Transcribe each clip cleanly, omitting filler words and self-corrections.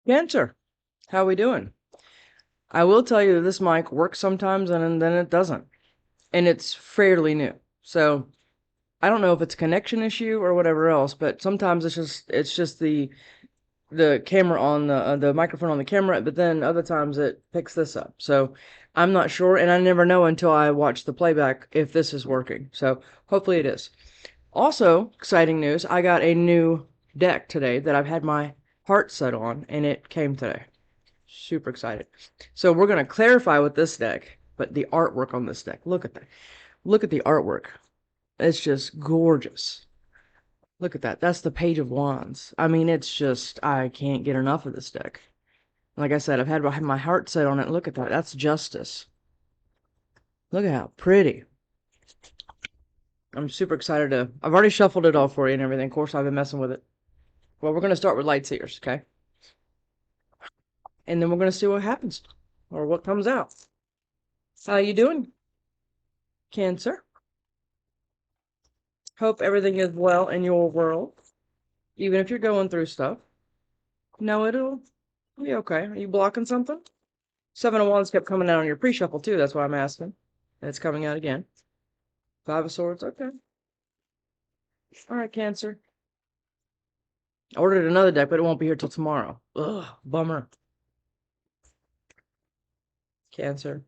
Cancer, how we doing? I will tell you that this mic works sometimes and then it doesn't. And it's fairly new. So I don't know if it's a connection issue or whatever else, but sometimes it's just the camera on the microphone on the camera, but then other times it picks this up. So I'm not sure, and I never know until I watch the playback if this is working. So hopefully it is. Also, exciting news, I got a new deck today that I've had my heart set on, and it came today. Super excited. So we're going to clarify with this deck, but the artwork on this deck, look at that. Look at the artwork. It's just gorgeous. Look at that. That's the Page of Wands. I mean, it's just, I can't get enough of this deck. Like I said, I've had my heart set on it. Look at that. That's justice. Look at how pretty. I'm super excited to, I've already shuffled it all for you and everything. Of course, I've been messing with it. Well, we're going to start with Lightseers, okay? And then we're going to see what happens or what comes out. How you doing, Cancer? Hope everything is well in your world, even if you're going through stuff. No, it'll be okay. Are you blocking something? Seven of Wands kept coming out on your pre-shuffle too. That's why I'm asking. And it's coming out again. Five of Swords. Okay. All right, Cancer. I ordered another deck, but it won't be here till tomorrow. Ugh, bummer. Cancer.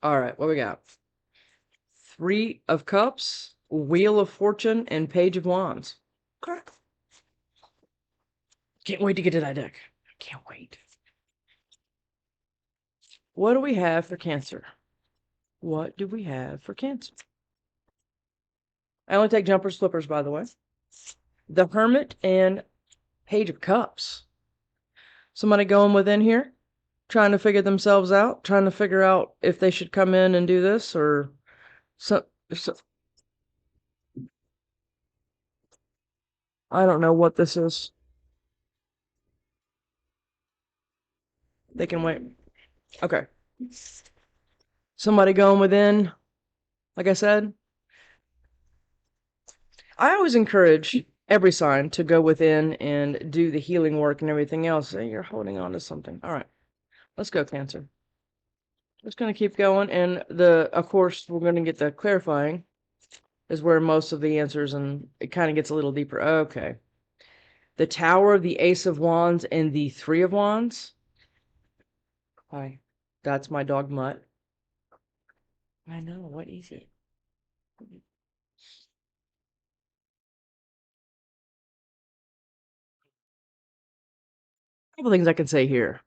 All right, what we got? Three of Cups, Wheel of Fortune, and Page of Wands. Okay. Can't wait to get to that deck. Can't wait. What do we have for Cancer? What do we have for Cancer? I only take jumpers, flippers, by the way. The Hermit and Page of Cups. Somebody going within here, trying to figure themselves out, trying to figure out if they should come in and do this or so. I don't know what this is. They can wait. Okay. Somebody going within, like I said. I always encourage every sign to go within and do the healing work and everything else. You're holding on to something. All right. Let's go, Cancer. Just going to keep going. And of course, we're going to get the clarifying is where most of the answers, and it kind of gets a little deeper. Okay. The Tower, the Ace of Wands, and the Three of Wands. Hi. That's my dog Mutt. I know. What is it? A couple things I can say here.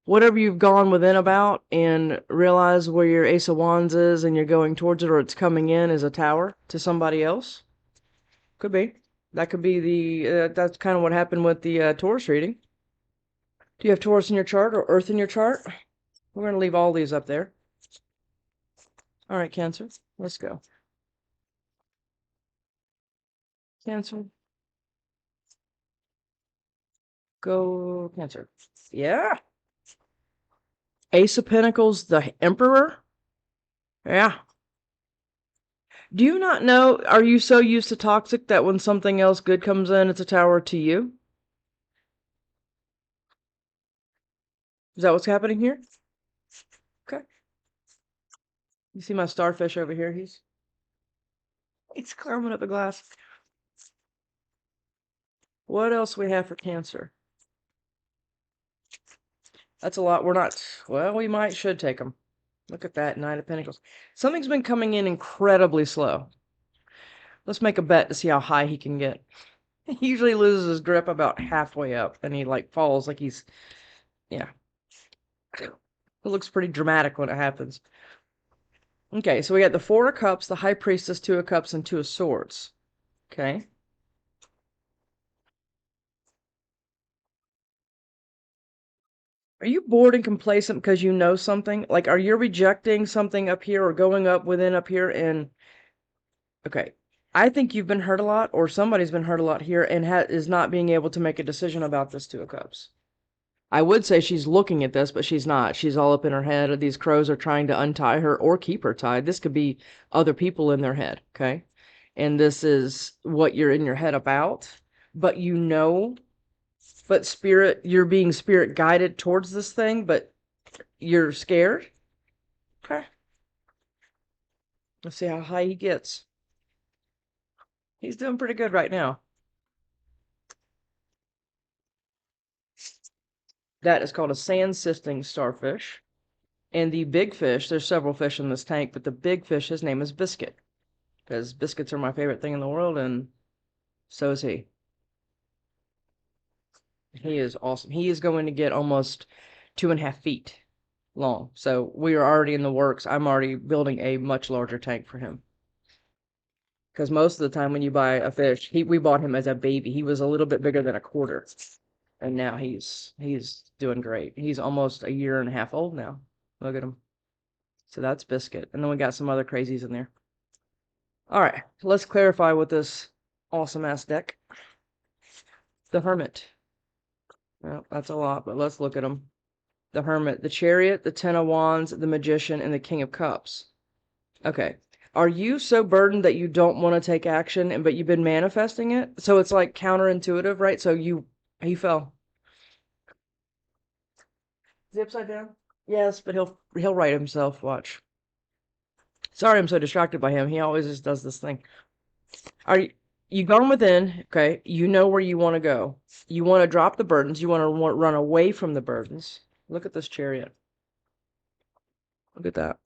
Whatever you've gone within about and realize where your Ace of Wands is and you're going towards it or it's coming in as a tower to somebody else. Could be. That could be that's kind of what happened with the Taurus reading. Do you have Taurus in your chart or Earth in your chart? We're going to leave all these up there. All right, Cancer. Let's go. Cancer. Go, Cancer. Yeah. Ace of Pentacles, the Emperor. Yeah. Do you not know, are you so used to toxic that when something else good comes in, it's a tower to you? Is that what's happening here? Okay. You see my starfish over here? He's climbing up the glass. What else we have for Cancer? That's a lot. We're not, well, we should take them. Look at that, Knight of Pentacles. Something's been coming in incredibly slow. Let's make a bet to see how high he can get. He usually loses his grip about halfway up, and he, like, falls like he's, yeah. It looks pretty dramatic when it happens. Okay, so we got the Four of Cups, the High Priestess, Two of Cups, and Two of Swords. Okay. Are you bored and complacent because you know something? Like, are you rejecting something up here or going up within up here and... Okay. I think you've been hurt a lot, or somebody's been hurt a lot here and is not being able to make a decision about this Two of Cups. I would say she's looking at this, but she's not. She's all up in her head. These crows are trying to untie her or keep her tied. This could be other people in their head, okay? And this is what you're in your head about. But you know But you're being spirit guided towards this thing, but you're scared? Okay. Let's see how high he gets. He's doing pretty good right now. That is called a sand-sifting starfish. And the big fish, there's several fish in this tank, but the big fish, his name is Biscuit. Because biscuits are my favorite thing in the world, and so is he. He is awesome. He is going to get almost 2.5 feet long. So we are already in the works. I'm already building a much larger tank for him. Because most of the time when you buy a fish, we bought him as a baby. He was a little bit bigger than a quarter. And now he's doing great. He's almost a year and a half old now. Look at him. So that's Biscuit. And then we got some other crazies in there. All right, let's clarify with this awesome ass deck. The Hermit. Well, that's a lot, but let's look at them. The Hermit, the Chariot, the Ten of Wands, the Magician, and the King of Cups. Okay. Are you so burdened that you don't want to take action, but you've been manifesting it? So it's like counterintuitive, right? So he fell. Is he upside down? Yes, but he'll right himself. Watch. Sorry, I'm so distracted by him. He always just does this thing. Are you gone within? Okay, you know where you want to go. You want to drop the burdens. You want to run away from the burdens. Look at this Chariot. Look at that.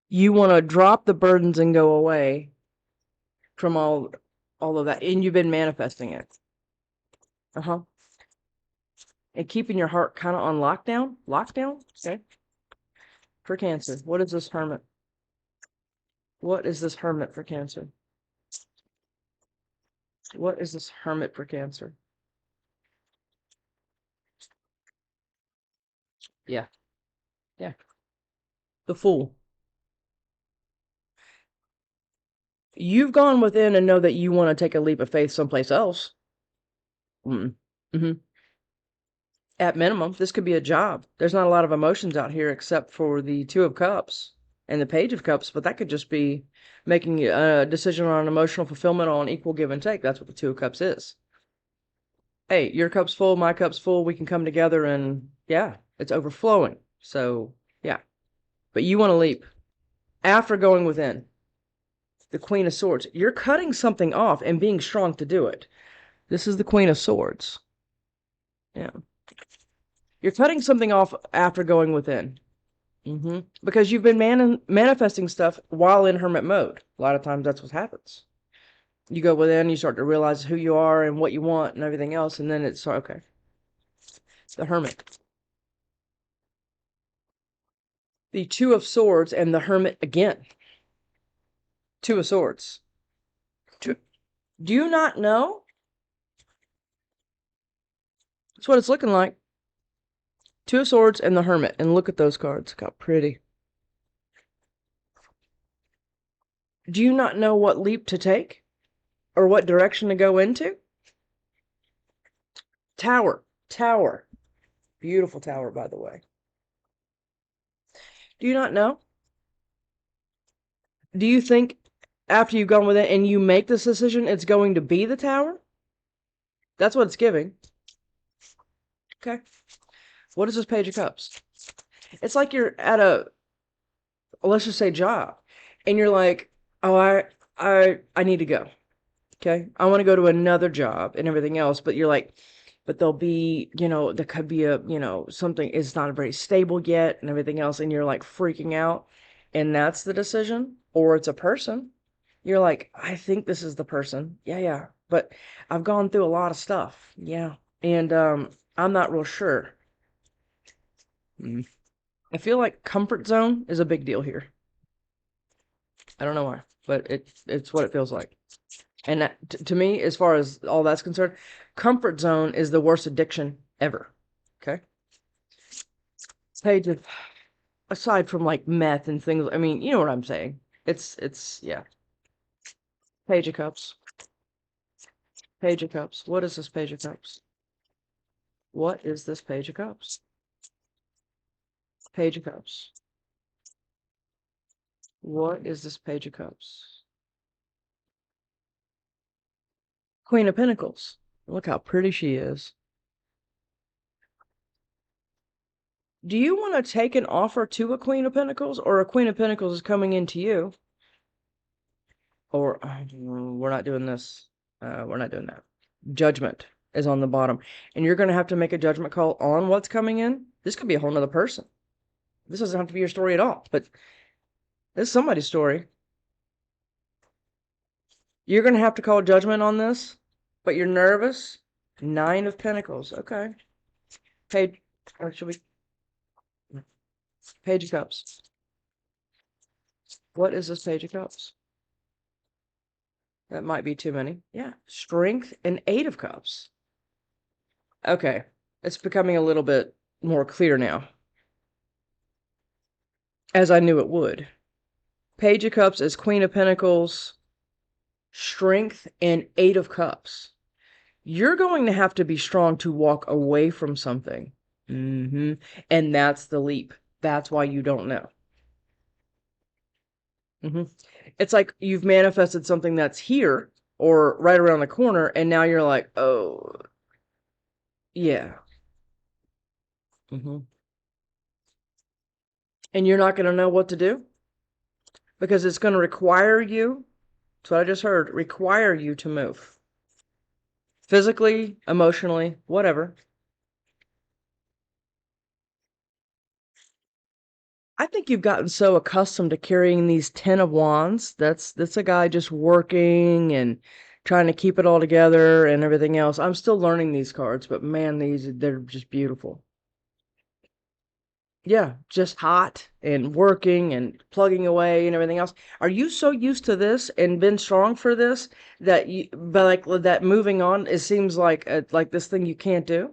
You want to drop the burdens and go away from all of that, and you've been manifesting it. Uh-huh. And keeping your heart kind of on lockdown. Lockdown? Okay. For Cancer. What is this Hermit? What is this Hermit for Cancer? What is this Hermit for Cancer? Yeah. Yeah. The Fool. You've gone within and know that you want to take a leap of faith someplace else. Mm-hmm. At minimum, this could be a job. There's not a lot of emotions out here except for the Two of Cups and the Page of Cups, but that could just be making a decision on emotional fulfillment on equal give and take. That's what the Two of Cups is. Hey, your cup's full, my cup's full. We can come together and, yeah, it's overflowing. So, yeah. But you want to leap after going within. The Queen of Swords. You're cutting something off and being strong to do it. This is the Queen of Swords. Yeah. You're cutting something off after going within. Because you've been manifesting stuff while in hermit mode. A lot of times that's what happens. You go within, you start to realize who you are and what you want and everything else, and then it's okay. The Hermit. The Two of Swords and the Hermit again. Two of Swords. Do you not know? That's what it's looking like. Two of Swords and the Hermit. And look at those cards. Look how pretty. Do you not know what leap to take? Or what direction to go into? Tower. Tower. Beautiful tower, by the way. Do you not know? Do you think after you've gone with it and you make this decision, it's going to be the tower? That's what it's giving. Okay. What is this Page of Cups? It's like you're at a, let's just say, job, and you're like, oh, I need to go. Okay. I want to go to another job and everything else, but you're like, but there'll be, there could be a, something is not very stable yet and everything else, and you're like freaking out, and that's the decision, or it's a person. You're like, I think this is the person. Yeah, yeah. But I've gone through a lot of stuff. Yeah. And I'm not real sure. I feel like comfort zone is a big deal here. I don't know why, but it's what it feels like. And that, to me, as far as all that's concerned, comfort zone is the worst addiction ever. Okay? Page of, aside from like meth and things, I mean, you know what I'm saying. Yeah. Page of Cups. Page of Cups. What is this Page of Cups? What is this Page of Cups? Page of Cups. What is this Page of Cups? Queen of Pentacles. Look how pretty she is. Do you want to take an offer to a Queen of Pentacles, or a Queen of Pentacles is coming into you? Or we're not doing this. We're not doing that. Judgment is on the bottom, and you're going to have to make a judgment call on what's coming in. This could be a whole nother person. This doesn't have to be your story at all, but this is somebody's story. You're going to have to call judgment on this, but you're nervous. 9 of Pentacles. Okay. Page, or should we? Page of Cups. What is this Page of Cups? That might be too many. Yeah. Strength and 8 of Cups. Okay. It's becoming a little bit more clear now, as I knew it would. Page of Cups is Queen of Pentacles, Strength, and 8 of Cups. You're going to have to be strong to walk away from something. And that's the leap. That's why you don't know. It's like you've manifested something that's here or right around the corner, and now you're like, oh, yeah. And you're not going to know what to do because it's going to require you, that's what I just heard, require you to move. Physically, emotionally, whatever. I think you've gotten so accustomed to carrying these 10 of Wands. That's a guy just working and trying to keep it all together and everything else. I'm still learning these cards, but man, they're just beautiful. Yeah, just hot and working and plugging away and everything else. Are you so used to this and been strong for this that but like that moving on, it seems like this thing you can't do,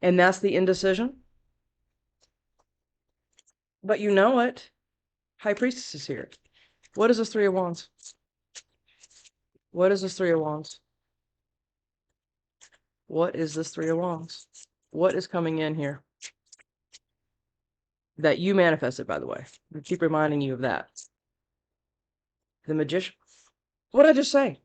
and that's the indecision? But you know it. High Priestess is here. What is this Three of Wands? What is this Three of Wands? What is this Three of Wands? What is coming in here? That you manifested, by the way. I keep reminding you of that. The Magician. What did I just say?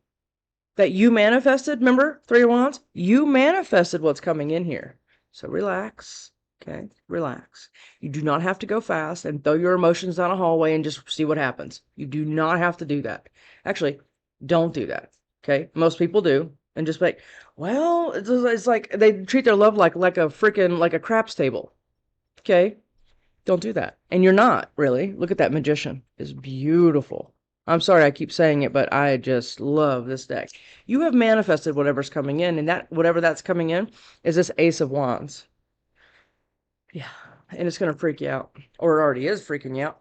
That you manifested, remember? Three of Wands? You manifested what's coming in here. So relax. Okay? Relax. You do not have to go fast and throw your emotions down a hallway and just see what happens. You do not have to do that. Actually, don't do that. Okay? Most people do. And just like, well, it's like they treat their love like a freaking, like a craps table. Okay? Don't do that. And you're not, really. Look at that Magician. It's beautiful. I'm sorry I keep saying it, but I just love this deck. You have manifested whatever's coming in, and that whatever that's coming in is this Ace of Wands. Yeah, and it's going to freak you out. Or it already is freaking you out.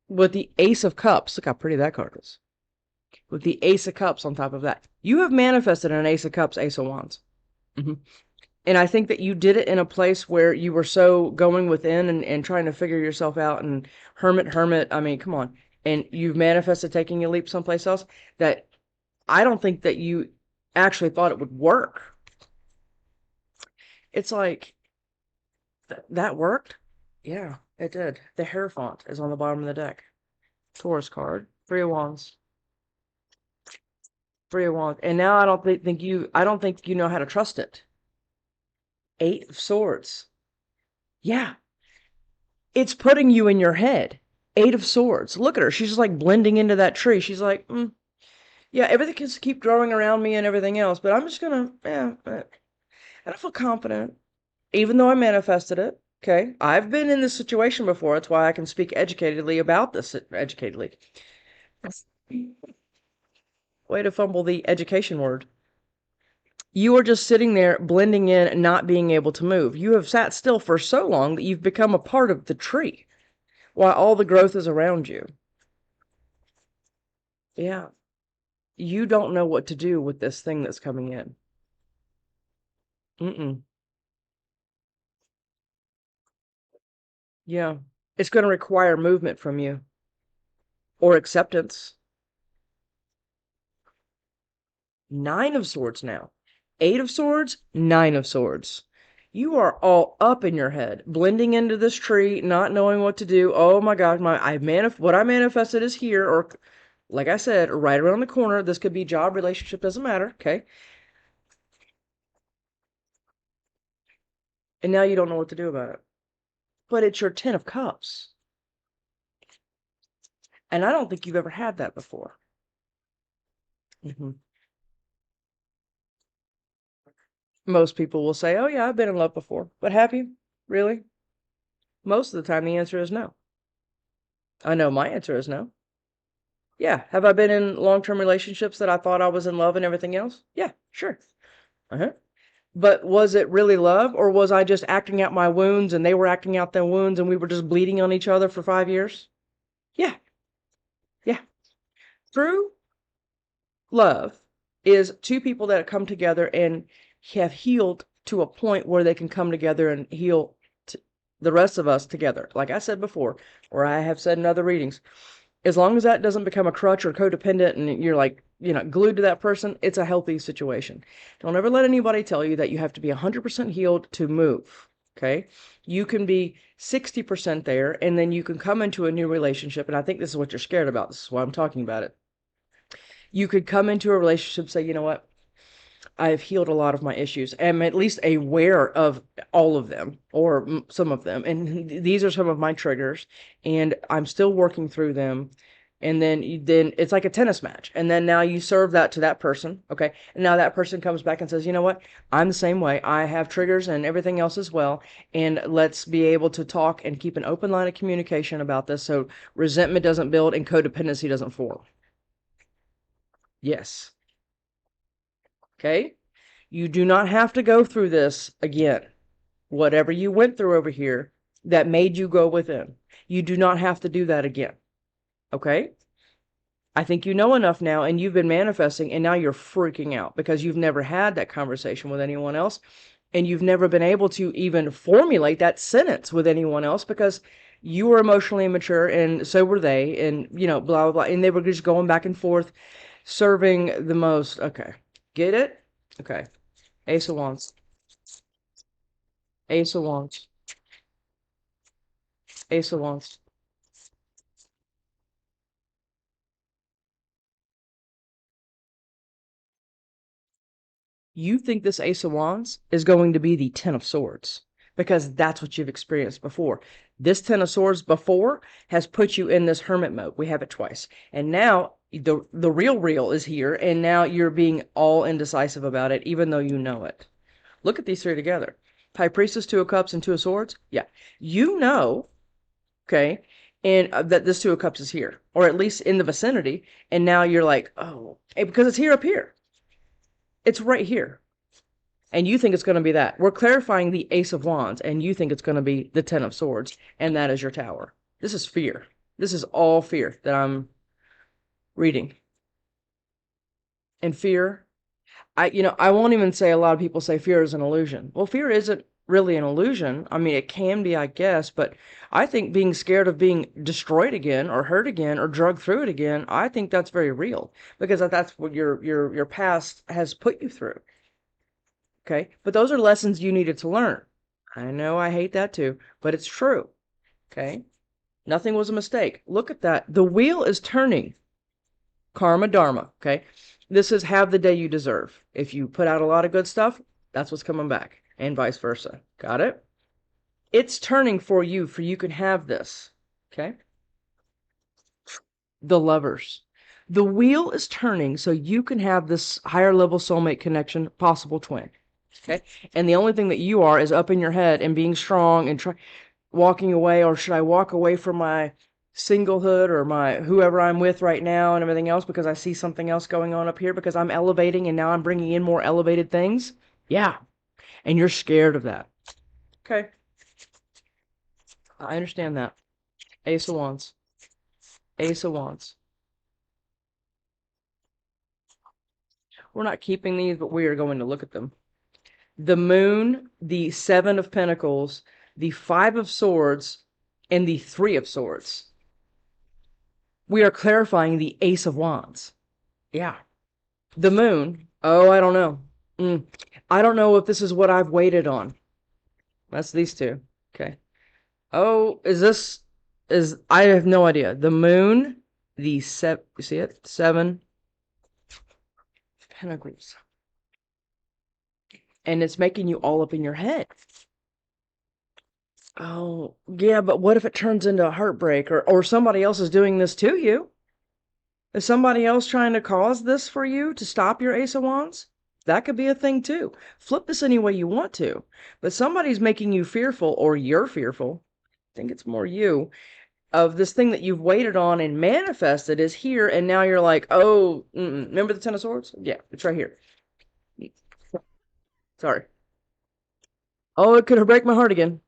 With the Ace of Cups, look how pretty that card is. With the Ace of Cups on top of that. You have manifested an Ace of Cups, Ace of Wands. And I think that you did it in a place where you were so going within and trying to figure yourself out and hermit. I mean, come on. And you've manifested taking a leap someplace else that I don't think that you actually thought it would work. It's like, that worked? Yeah, it did. The Hierophant is on the bottom of the deck. Taurus card. Three of Wands. Three of Wands. And now I don't think you know how to trust it. Eight of Swords. Yeah. It's putting you in your head. Eight of Swords. Look at her. She's just like blending into that tree. She's like, yeah, everything can keep growing around me and everything else, but I'm just gonna, yeah. I don't feel confident, even though I manifested it. Okay, I've been in this situation before. That's why I can speak educatedly about this. Educatedly. Way to fumble the education word. You are just sitting there blending in and not being able to move. You have sat still for so long that you've become a part of the tree while all the growth is around you. Yeah. You don't know what to do with this thing that's coming in. Yeah. It's going to require movement from you or acceptance. 9 of Swords now. 8 of Swords, 9 of Swords. You are all up in your head, blending into this tree, not knowing what to do. Oh my God, what I manifested is here, or like I said, right around the corner. This could be job, relationship, doesn't matter, okay? And now you don't know what to do about it. But it's your 10 of Cups. And I don't think you've ever had that before. Most people will say, oh, yeah, I've been in love before. But have you? Really? Most of the time, the answer is no. I know my answer is no. Yeah. Have I been in long-term relationships that I thought I was in love and everything else? Yeah, sure. Uh-huh. But was it really love, or was I just acting out my wounds and they were acting out their wounds and we were just bleeding on each other for 5 years? Yeah, yeah. True love is two people that come together and have healed to a point where they can come together and heal the rest of us together. Like I said before, or I have said in other readings, as long as that doesn't become a crutch or codependent and you're like, glued to that person, it's a healthy situation. Don't ever let anybody tell you that you have to be 100% healed to move. Okay. You can be 60% there and then you can come into a new relationship. And I think this is what you're scared about. This is why I'm talking about it. You could come into a relationship, say, you know what? I've healed a lot of my issues. I'm at least aware of all of them or some of them. And these are some of my triggers and I'm still working through them. And then it's like a tennis match. And then now you serve that to that person. Okay. And now that person comes back and says, you know what? I'm the same way. I have triggers and everything else as well. And let's be able to talk and keep an open line of communication about this so resentment doesn't build and codependency doesn't form. Yes. Okay. You do not have to go through this again. Whatever you went through over here that made you go within, you do not have to do that again. Okay? I think you know enough now and you've been manifesting and now you're freaking out because you've never had that conversation with anyone else and you've never been able to even formulate that sentence with anyone else because you were emotionally immature and so were they and, blah, blah, blah. And they were just going back and forth serving the most. Okay. Get it? Okay. Ace of Wands. Ace of Wands. Ace of Wands. You think this Ace of Wands is going to be the Ten of Swords because that's what you've experienced before. This Ten of Swords before has put you in this hermit mode. We have it twice. And now the real is here, and now you're being all indecisive about it, even though you know it. Look at these three together. High Priestess, Two of Cups, and Two of Swords. Yeah. You know, okay, and that this Two of Cups is here, or at least in the vicinity, and now you're like, oh, because it's here up here. It's right here. And you think it's going to be that. We're clarifying the Ace of Wands, and you think it's going to be the Ten of Swords, and that is your tower. This is fear. This is all fear that I'm reading. And fear, I won't even say a lot of people say fear is an illusion. Well, fear isn't really an illusion. I mean, it can be, I guess, but I think being scared of being destroyed again or hurt again or drugged through it again, I think that's very real because that's what your past has put you through. Okay? But those are lessons you needed to learn. I know I hate that too, but it's true. Okay? Nothing was a mistake. Look at that. The wheel is turning. Karma Dharma. Okay? This is have the day you deserve. If you put out a lot of good stuff, that's what's coming back, and vice versa. Got it? It's turning for you can have this. Okay? The lovers. The wheel is turning so you can have this higher level soulmate connection, possible twin. Okay? And the only thing that you are is up in your head and being strong and walking away, or should I walk away from my singlehood or my whoever I'm with right now and everything else because I see something else going on up here because I'm elevating and now I'm bringing in more elevated things? Yeah. And you're scared of that. Okay. I understand that. Ace of Wands. Ace of Wands. We're not keeping these, but we are going to look at them. The Moon, the Seven of Pentacles, the Five of Swords, and the Three of Swords. We are clarifying the Ace of Wands. Yeah. The Moon. Oh, I don't know. I don't know if this is what I've waited on. That's these two. Okay. Oh, I have no idea. The Moon, the you see it? Seven Pentacles. And it's making you all up in your head. Oh, yeah, but what if it turns into a heartbreak or somebody else is doing this to you? Is somebody else trying to cause this for you to stop your Ace of Wands? That could be a thing too. Flip this any way you want to, but somebody's making you fearful or you're fearful. I think it's more you of this thing that you've waited on and manifested is here, and now you're like, oh, remember the Ten of Swords? Yeah, it's right here. Sorry. Oh, it could break my heart again.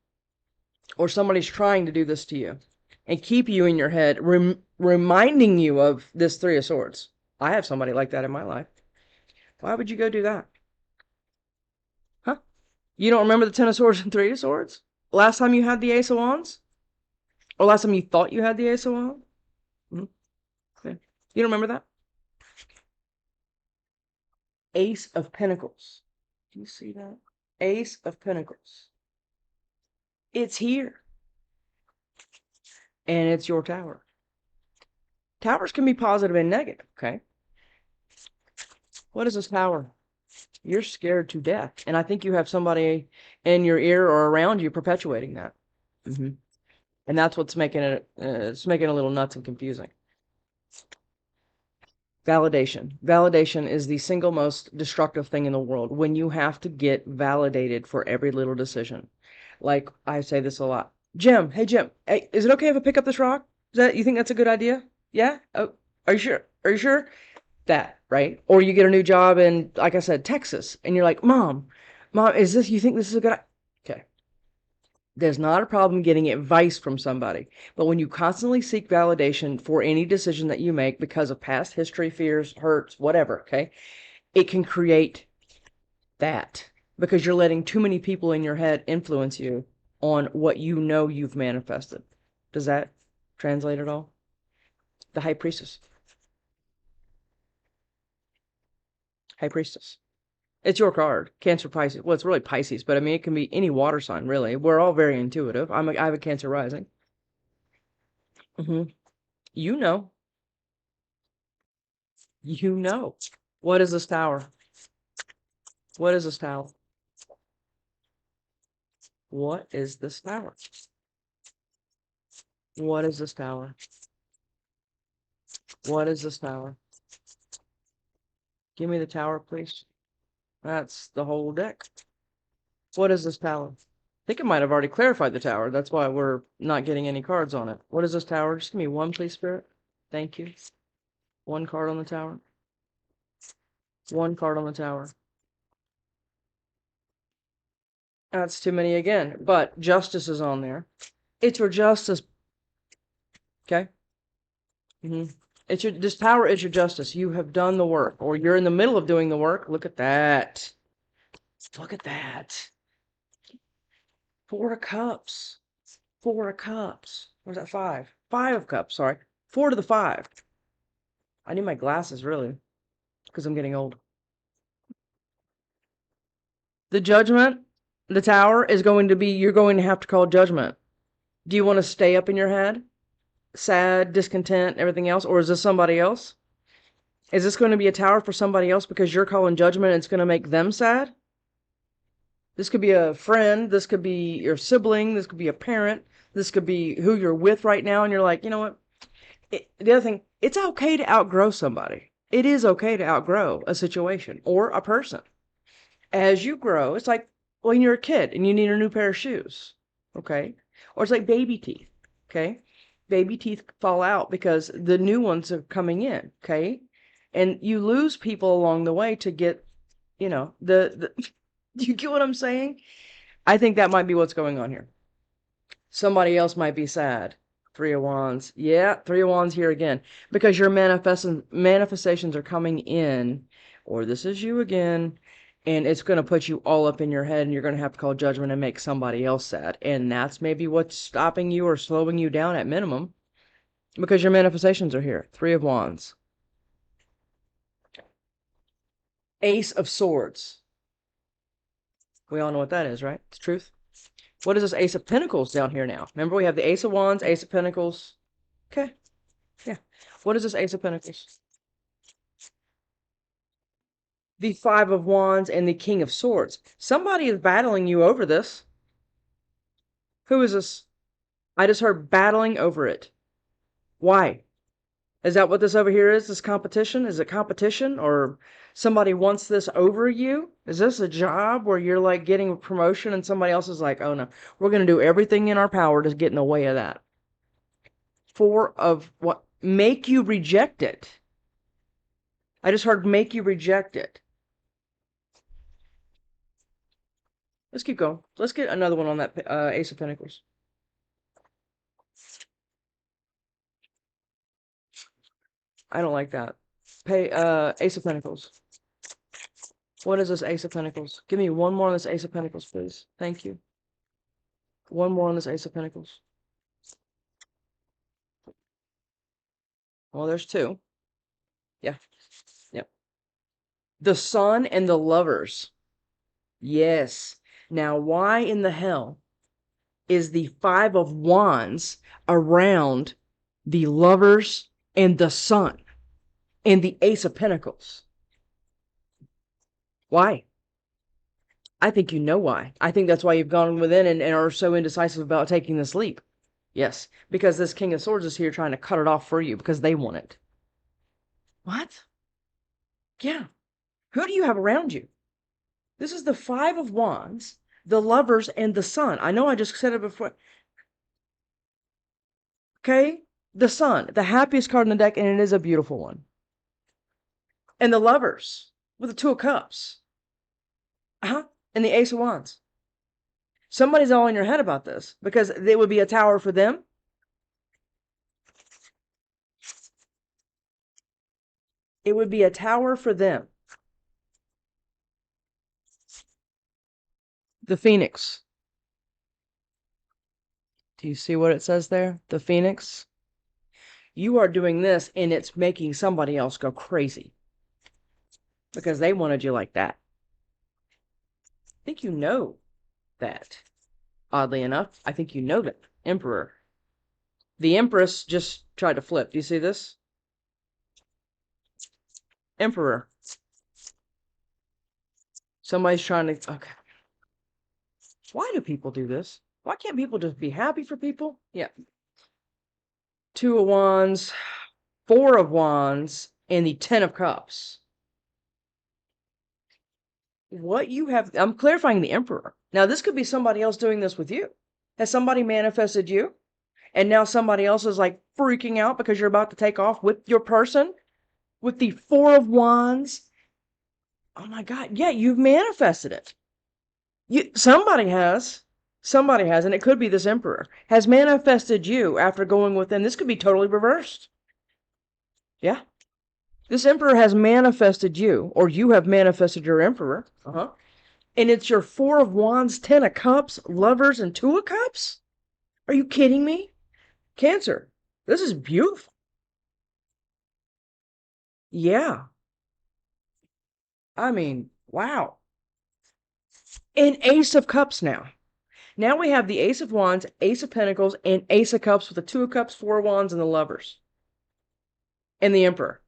Or somebody's trying to do this to you and keep you in your head, reminding you of this Three of Swords. I have somebody like that in my life. Why would you go do that? Huh? You don't remember the Ten of Swords and Three of Swords? Last time you had the Ace of Wands? Or last time you thought you had the Ace of Wands? Mm-hmm. Yeah. You don't remember that? Ace of Pentacles. Do you see that? Ace of Pentacles. It's here. And it's your tower. Towers can be positive and negative, okay? What is this tower? You're scared to death. And I think you have somebody in your ear or around you perpetuating that. Mm-hmm. And that's what's making it, it's making it a little nuts and confusing. Validation. Validation is the single most destructive thing in the world when you have to get validated for every little decision. Like I say this a lot. Jim, hey Jim, hey, is it okay if I pick up this rock? You think that's a good idea? Yeah? Oh, are you sure? Are you sure? That, right? Or you get a new job in, like I said, Texas, and you're like, Mom, you think this is a good idea? Okay. There's not a problem getting advice from somebody. But when you constantly seek validation for any decision that you make because of past history, fears, hurts, whatever, okay, it can create that because you're letting too many people in your head influence you on what you know you've manifested. Does that translate at all? The High Priestess. High Priestess. It's your card. Cancer, Pisces. Well, it's really Pisces, but I mean, it can be any water sign, really. We're all very intuitive. I have a Cancer rising. Mm-hmm. You know. You know. What is this tower? What is this tower? What is this tower? What is this tower? What is this tower? Give me the tower, please. That's the whole deck. What is this tower? I think it might have already clarified the tower. That's why we're not getting any cards on it. What is this tower? Just give me one, please, Spirit. Thank you. One card on the tower. One card on the tower. That's too many again. But justice is on there. It's your justice. Okay? This tower is your justice. You have done the work, or you're in the middle of doing the work. Look at that. Look at that. Four of Cups. Four of Cups. Where's that five? Five of Cups, sorry. Four to the five. I need my glasses, really, because I'm getting old. The judgment, the tower, is going to be, you're going to have to call judgment. Do you want to stay up in your head? Sad, discontent, everything else? Or is this somebody else? Is this going to be a tower for somebody else because you're calling judgment and it's going to make them sad? This could be a friend. This could be your sibling. This could be a parent. This could be who you're with right now. And you're like, you know what? The other thing, it's okay to outgrow somebody. It is okay to outgrow a situation or a person. As you grow, it's like when you're a kid and you need a new pair of shoes. Okay. Or it's like baby teeth. Okay. Baby teeth fall out because the new ones are coming in. Okay. And you lose people along the way to get, do you get what I'm saying? I think that might be what's going on here. Somebody else might be sad. Three of Wands. Yeah, Three of Wands here again. Because your manifestations are coming in, or this is you again, and it's going to put you all up in your head, and you're going to have to call judgment and make somebody else sad. And that's maybe what's stopping you or slowing you down at minimum. Because your manifestations are here. Three of Wands. Ace of Swords. We all know what that is, right? It's truth. What is this Ace of Pentacles down here now? Remember, we have the Ace of Wands, Ace of Pentacles. Okay. Yeah. What is this Ace of Pentacles? The Five of Wands and the King of Swords. Somebody is battling you over this. Who is this? I just heard battling over it. Why? Is that what this over here is? This competition? Is it competition or somebody wants this over you? Is this a job where you're like getting a promotion and somebody else is like, oh no, we're going to do everything in our power to get in the way of that? Four of what? Make you reject it. I just heard make you reject it. Let's keep going. Let's get another one on that Ace of Pentacles. I don't like that. Ace of Pentacles. What is this Ace of Pentacles? Give me one more on this Ace of Pentacles, please. Thank you. One more on this Ace of Pentacles. Well, there's two. Yeah. Yep. The Sun and the Lovers. Yes. Now, why in the hell is the Five of Wands around the Lovers and the Sun and the Ace of Pentacles? Why? I think you know why. I think that's why you've gone within and are so indecisive about taking this leap. Yes, because this King of Swords is here trying to cut it off for you because they want it. What? Yeah. Who do you have around you? This is the Five of Wands, the Lovers, and the Sun. I know I just said it before. Okay? The Sun, the happiest card in the deck, and it is a beautiful one. And the Lovers, with the Two of Cups. And the Ace of Wands. Somebody's all in your head about this because it would be a tower for them. It would be a tower for them. The Phoenix. Do you see what it says there? The Phoenix. You are doing this and it's making somebody else go crazy because they wanted you like that. I think you know that. Oddly enough, I think you know that. Emperor. The Empress just tried to flip. Do you see this? Emperor. Somebody's trying to... Okay. Why do people do this? Why can't people just be happy for people? Yeah. Two of Wands, Four of Wands, and the Ten of Cups. What you have... I'm clarifying the Emperor. Now, this could be somebody else doing this with you. Has somebody manifested you? And now somebody else is like freaking out because you're about to take off with your person? With the Four of Wands? Oh my God. Yeah, you've manifested it. Somebody has. Somebody has, and it could be this Emperor, has manifested you after going with them. This could be totally reversed. Yeah. This Emperor has manifested you, or you have manifested your Emperor. And it's your Four of Wands, Ten of Cups, Lovers, and Two of Cups? Are you kidding me? Cancer. This is beautiful. Yeah. I mean, wow. An Ace of Cups now. Now we have the Ace of Wands, Ace of Pentacles, and Ace of Cups with the Two of Cups, Four of Wands, and the Lovers. And the Emperor.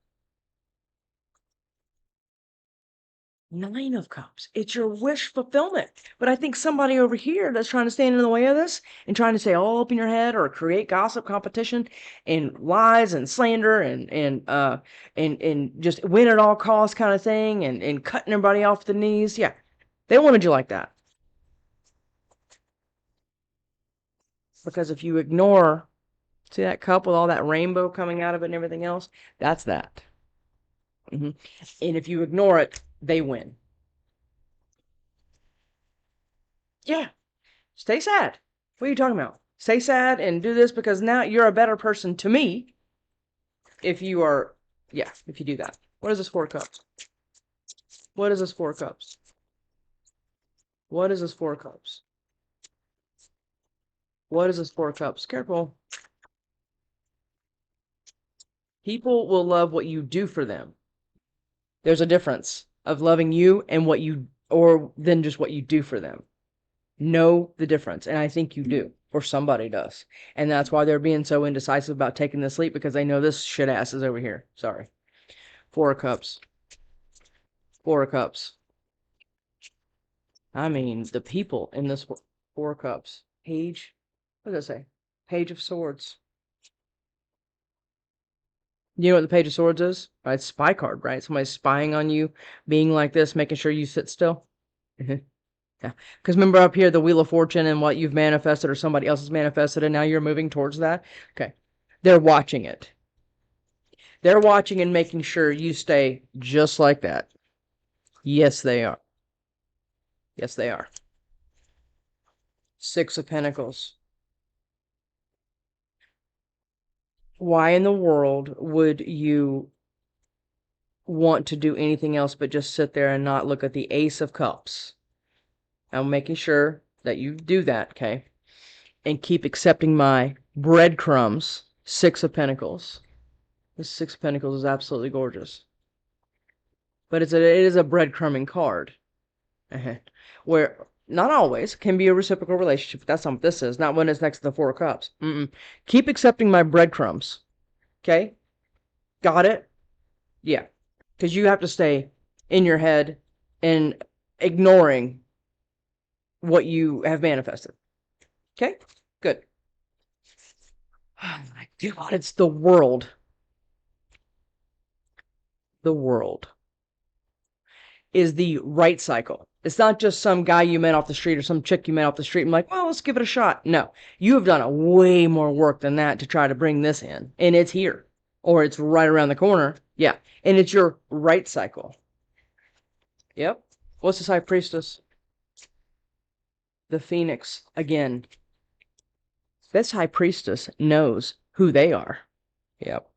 Nine of Cups. It's your wish fulfillment. But I think somebody over here that's trying to stand in the way of this and trying to stay all up in your head or create gossip, competition, and lies and slander and just win at all costs kind of thing and cutting everybody off the knees. Yeah. They wanted you like that. Because if you ignore, see that cup with all that rainbow coming out of it and everything else? That's that. And if you ignore it, they win. Yeah. Stay sad. What are you talking about? Stay sad and do this because now you're a better person to me if you are, yeah, if you do that. What is this Four of Cups? What is this Four of Cups? What is this Four of Cups? What is this Four of Cups? Careful. People will love what you do for them. There's a difference of loving you and what you, or than just what you do for them. Know the difference, and I think you do, or somebody does. And that's why they're being so indecisive about taking this leap, because they know this shit ass is over here. Sorry. Four of Cups. Four of Cups. I mean, the people in this Four of Cups. Page What does it say? Page of Swords. You know what the Page of Swords is? Right, it's a spy card, right? Somebody's spying on you, being like this, making sure you sit still. Yeah. Because remember up here, the Wheel of Fortune and what you've manifested or somebody else has manifested, and now you're moving towards that. Okay. They're watching it. They're watching and making sure you stay just like that. Yes, they are. Yes, they are. Six of Pentacles. Why in the world would you want to do anything else but just sit there and not look at the Ace of Cups? I'm making sure that you do that, okay? And keep accepting my breadcrumbs. Six of Pentacles. This Six of Pentacles is absolutely gorgeous. But it is a breadcrumbing card. Where, not always, can be a reciprocal relationship. That's not what this is. Not when it's next to the Four of Cups. Keep accepting my breadcrumbs. Okay? Got it? Yeah. Because you have to stay in your head and ignoring what you have manifested. Okay? Good. Oh my God, it's the world. The world is the right cycle. It's not just some guy you met off the street or some chick you met off the street and like, well, let's give it a shot. No, you have done a way more work than that to try to bring this in. And it's here. Or it's right around the corner. Yeah. And it's your right cycle. Yep. What's this High Priestess? The Phoenix. Again. This High Priestess knows who they are. Yep.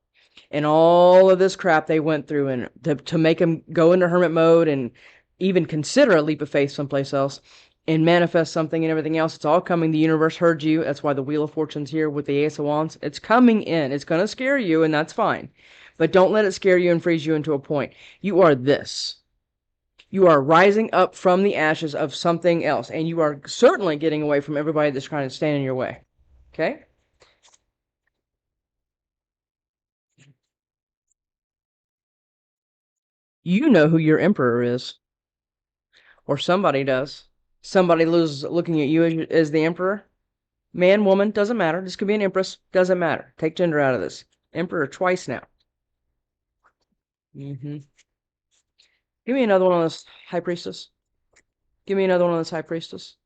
And all of this crap they went through and to make them go into hermit mode and even consider a leap of faith someplace else and manifest something and everything else. It's all coming. The universe heard you. That's why the Wheel of Fortune's here with the Ace of Wands. It's coming in. It's going to scare you, and that's fine. But don't let it scare you and freeze you into a point. You are this. You are rising up from the ashes of something else, and you are certainly getting away from everybody that's trying to stand in your way. Okay? You know who your emperor is. Or somebody does. Somebody looking at you as the emperor. Man, woman, doesn't matter. This could be an empress. Doesn't matter. Take gender out of this. Emperor twice now. Give me another one on this High Priestess. Give me another one on this High Priestess.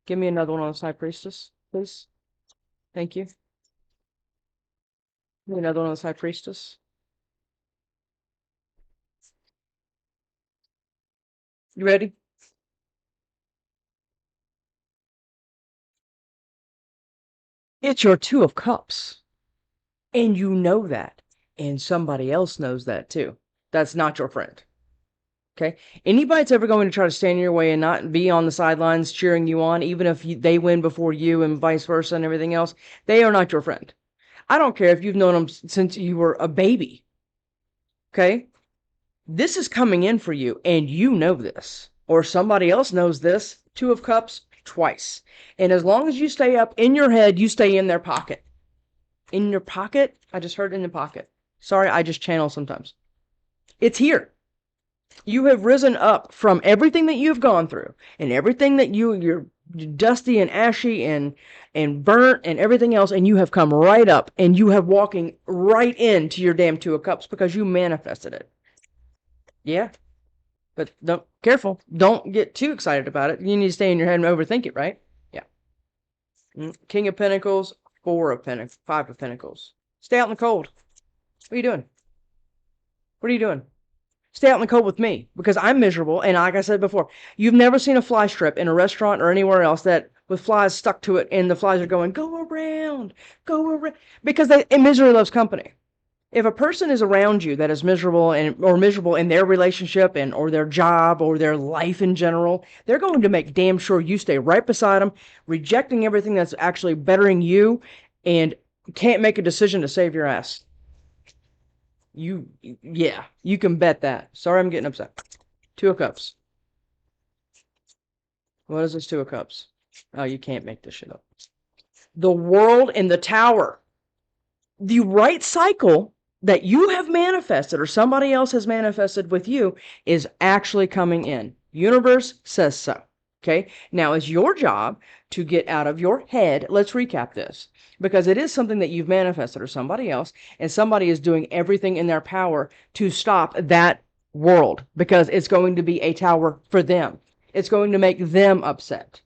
Give me another one on this High Priestess, please. Thank you. Give me another one on this High Priestess. You ready? It's your Two of Cups. And you know that. And somebody else knows that too. That's not your friend. Okay? Anybody that's ever going to try to stand in your way and not be on the sidelines cheering you on, even if they win before you and vice versa and everything else, they are not your friend. I don't care if you've known them since you were a baby. Okay? This is coming in for you, and you know this. Or somebody else knows this. Two of Cups, twice. And as long as you stay up in your head, you stay in their pocket. In your pocket? I just heard in the pocket. Sorry, I just channel sometimes. It's here. You have risen up from everything that you've gone through and everything that you're dusty and ashy and burnt and everything else, and you have come right up and you have walking right into your damn Two of Cups because you manifested it. Yeah. But careful. Don't get too excited about it. You need to stay in your head and overthink it, right? Yeah. King of Pentacles, Four of Pentacles, Five of Pentacles. Stay out in the cold. What are you doing? What are you doing? Stay out in the cold with me because I'm miserable. And like I said before, you've never seen a fly strip in a restaurant or anywhere else that with flies stuck to it and the flies are going, go around, because misery loves company. If a person is around you that is miserable or miserable in their relationship and or their job or their life in general, they're going to make damn sure you stay right beside them, rejecting everything that's actually bettering you and can't make a decision to save your ass. Yeah, you can bet that. Sorry, I'm getting upset. Two of Cups. What is this Two of Cups? Oh, you can't make this shit up. The World and the Tower. The right cycle that you have manifested or somebody else has manifested with you is actually coming in. Universe says so. Okay, now it's your job to get out of your head. Let's recap this because it is something that you've manifested or somebody else, and somebody is doing everything in their power to stop that world because it's going to be a tower for them. It's going to make them upset.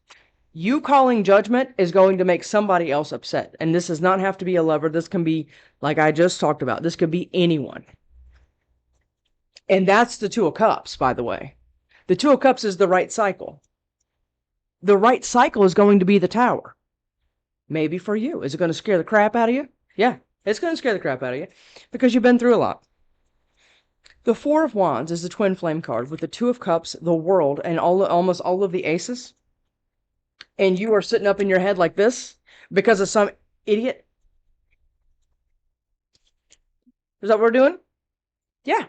You calling judgment is going to make somebody else upset. And this does not have to be a lover. This can be, like I just talked about, this could be anyone. And that's the Two of Cups, by the way. The Two of Cups is the right cycle. The right cycle is going to be the tower. Maybe for you. Is it going to scare the crap out of you? Yeah, it's going to scare the crap out of you because you've been through a lot. The Four of Wands is the twin flame card with the Two of Cups, the World, and almost all of the aces. And you are sitting up in your head like this because of some idiot. Is that what we're doing? Yeah.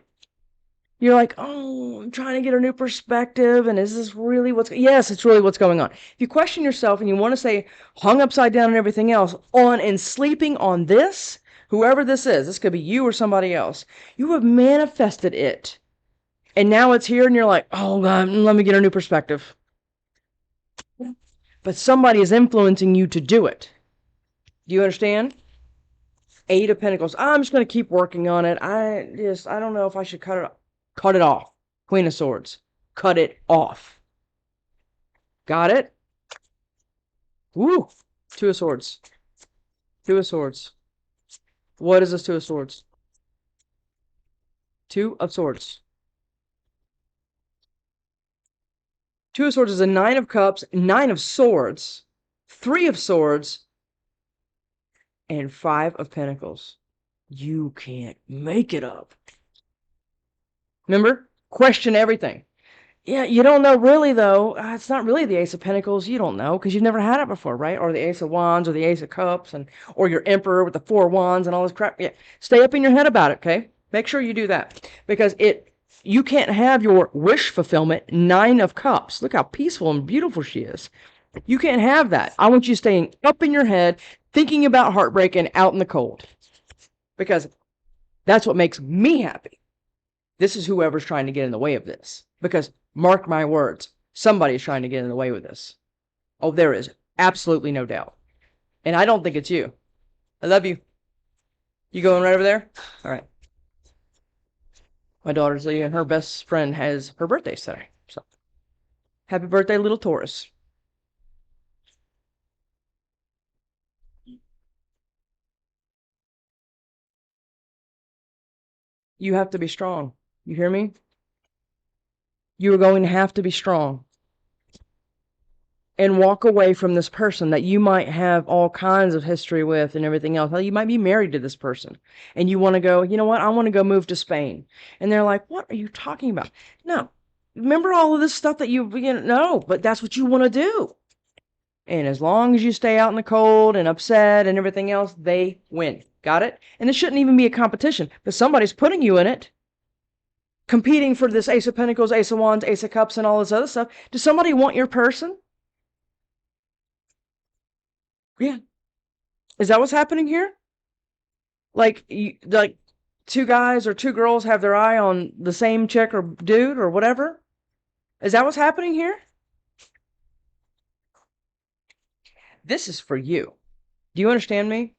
You're like, oh, I'm trying to get a new perspective. And is this really what's, yes, it's really what's going on. If you question yourself and you want to say hung upside down and everything else on and sleeping on this, whoever this could be you or somebody else, you have manifested it. And now it's here and you're like, oh God, let me get a new perspective. But somebody is influencing you to do it. Do you understand? Eight of Pentacles. I'm just going to keep working on it. I don't know if I should cut it off. Queen of Swords. Cut it off. Got it? Woo! Two of Swords. Two of Swords. What is this Two of Swords? Two of Swords. Two of Swords is a Nine of Cups, Nine of Swords, Three of Swords, and Five of Pentacles. You can't make it up. Remember? Question everything. Yeah, you don't know really, though. It's not really the Ace of Pentacles. You don't know because you've never had it before, right? Or the Ace of Wands or the Ace of Cups or your Emperor with the Four of Wands and all this crap. Yeah, stay up in your head about it, okay? Make sure you do that because you can't have your wish fulfillment, Nine of Cups. Look how peaceful and beautiful she is. You can't have that. I want you staying up in your head, thinking about heartbreak and out in the cold because that's what makes me happy. This is whoever's trying to get in the way of this. Because, mark my words, somebody's trying to get in the way with this. Oh, there is absolutely no doubt. And I don't think it's you. I love you. You going right over there? All right. My daughter's Leah, and her best friend has her birthday today. So, happy birthday, little Taurus. You have to be strong. You hear me? You are going to have to be strong and walk away from this person that you might have all kinds of history with and everything else. You might be married to this person and you want to go, you know what? I want to go move to Spain. And they're like, what are you talking about? No. Remember all of this stuff that you know, no, but that's what you want to do. And as long as you stay out in the cold and upset and everything else, they win. Got it? And it shouldn't even be a competition, but somebody's putting you in it. Competing for this Ace of Pentacles, Ace of Wands, Ace of Cups, and all this other stuff. Does somebody want your person? Yeah. Is that what's happening here? Like two guys or two girls have their eye on the same chick or dude or whatever? Is that what's happening here? This is for you. Do you understand me?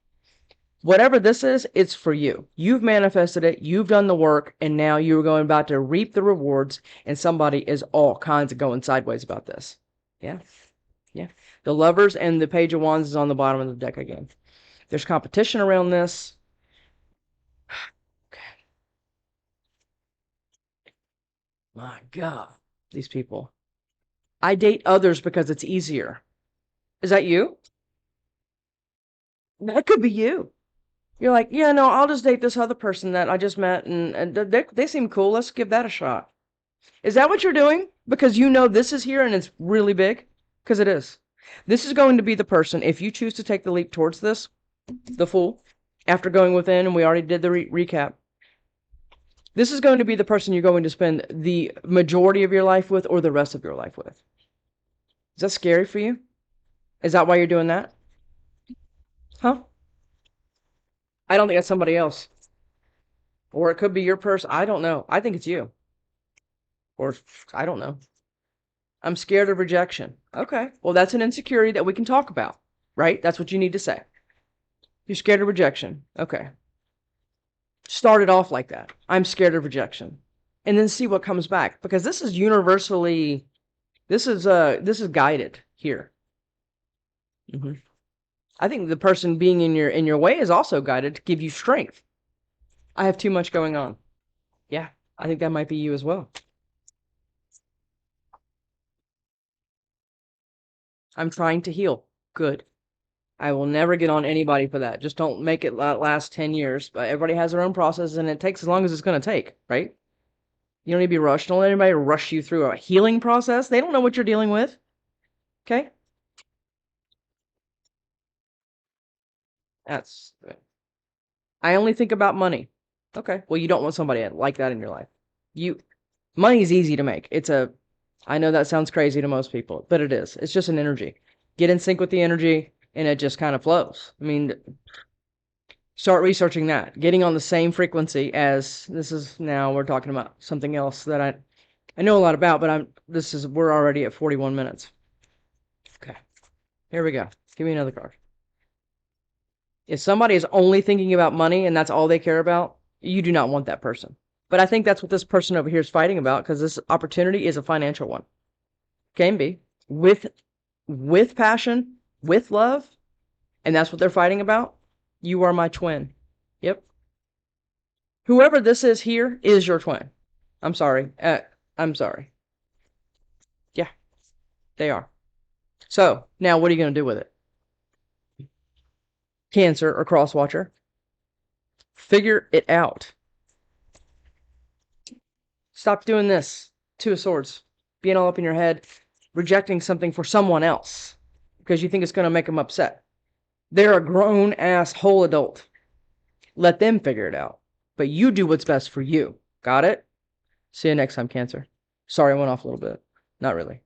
Whatever this is, it's for you. You've manifested it, you've done the work, and now you're going about to reap the rewards, and somebody is all kinds of going sideways about this. Yeah. Yeah. The Lovers and the Page of Wands is on the bottom of the deck again. There's competition around this. My God, these people. I date others because it's easier. Is that you? That could be you. You're like, yeah, no, I'll just date this other person that I just met, and they seem cool. Let's give that a shot. Is that what you're doing? Because you know this is here and it's really big? Because it is. This is going to be the person, if you choose to take the leap towards this, the Fool, after going within, and we already did the recap, this is going to be the person you're going to spend the majority of your life with or the rest of your life with. Is that scary for you? Is that why you're doing that? Huh? I don't think that's somebody else. Or it could be your person. I don't know. I think it's you. Or I don't know. I'm scared of rejection. Okay. Well, that's an insecurity that we can talk about, right? That's what you need to say. You're scared of rejection. Okay. Start it off like that. I'm scared of rejection. And then see what comes back, because this is universally, this is guided here. I think the person being in your way is also guided to give you strength. I have too much going on. Yeah, I think that might be you as well. I'm trying to heal. Good. I will never get on anybody for that. Just don't make it last 10 years. But everybody has their own process, and it takes as long as it's going to take, right? You don't need to be rushed. Don't let anybody rush you through a healing process. They don't know what you're dealing with. Okay? That's I only think about money. Okay. Well, you don't want somebody like that in your life. Money's easy to make. I know that sounds crazy to most people, but it is. It's just an energy. Get in sync with the energy and it just kind of flows. I mean, start researching that. Getting on the same frequency as now we're talking about something else that I know a lot about, but we're already at 41 minutes. Okay. Here we go. Give me another card. If somebody is only thinking about money and that's all they care about, you do not want that person. But I think that's what this person over here is fighting about, because this opportunity is a financial one. Can be. With passion, with love, and that's what they're fighting about. You are my twin. Yep. Whoever this is here is your twin. I'm sorry. I'm sorry. Yeah, they are. So, now what are you going to do with it? Cancer or cross-watcher? Figure it out. Stop doing this. Two of Swords. Being all up in your head, rejecting something for someone else because you think it's going to make them upset. They're a grown-ass whole adult. Let them figure it out. But you do what's best for you. Got it? See you next time, Cancer. Sorry I went off a little bit. Not really.